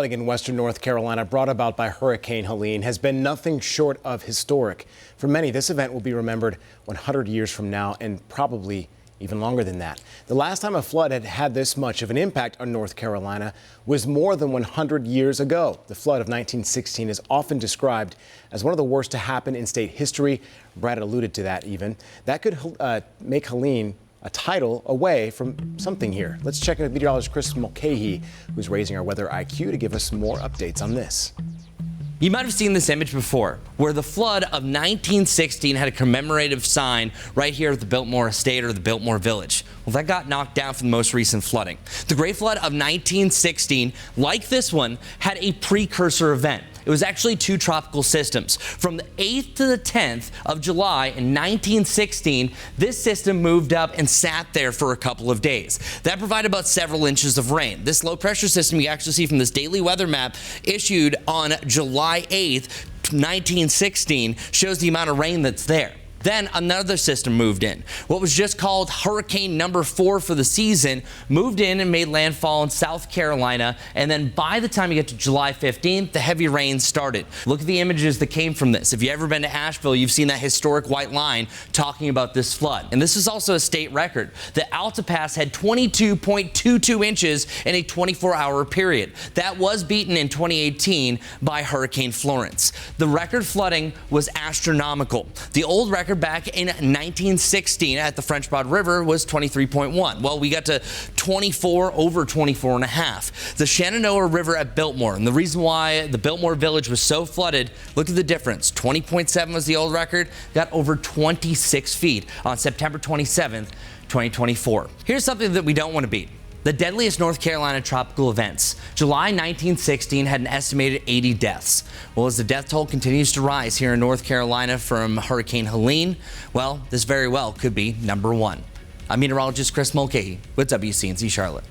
In western North Carolina, brought about by Hurricane Helene, has been nothing short of historic. For many, this event will be remembered 100 years from now and probably even longer than that. The last time a flood had had this much of an impact on North Carolina was more than 100 years ago. The flood of 1916 is often described as one of the worst to happen in state history. Brad alluded to that even. That could make Helene a title away from something here. Let's check in with meteorologist Chris Mulcahy, who's raising our weather IQ to give us more updates on this. You might have seen this image before, where the flood of 1916 had a commemorative sign right here at the Biltmore Estate or the Biltmore Village. Well, that got knocked down from the most recent flooding. The Great Flood of 1916, like this one, had a precursor event. It was actually two tropical systems. From the 8th to the 10th of July in 1916, this system moved up and sat there for a couple of days. That provided about several inches of rain. This low pressure system you actually see from this daily weather map issued on July 8th, 1916, shows the amount of rain that's there. Then another system moved in. What was just called Hurricane number 4 for the season moved in and made landfall in South Carolina. And then by the time you get to July 15th, the heavy rain started. Look at the images that came from this. If you've ever been to Asheville, you've seen that historic white line talking about this flood. And this is also a state record. The Altapass had 22.22 inches in a 24-hour period. That was beaten in 2018 by Hurricane Florence. The record flooding was astronomical. The old record back in 1916 at the French Broad River was 23.1. Well, we got to 24, over 24 and a half. The Shenandoah River at Biltmore, and the reason why the Biltmore Village was so flooded, look at the difference. 20.7 was the old record, got over 26 feet on September 27th, 2024. Here's something that we don't want to beat. The deadliest North Carolina tropical events. July 1916 had an estimated 80 deaths. Well, as the death toll continues to rise here in North Carolina from Hurricane Helene, well, this very well could be number 1. I'm meteorologist Chris Mulcahy with WCNC Charlotte.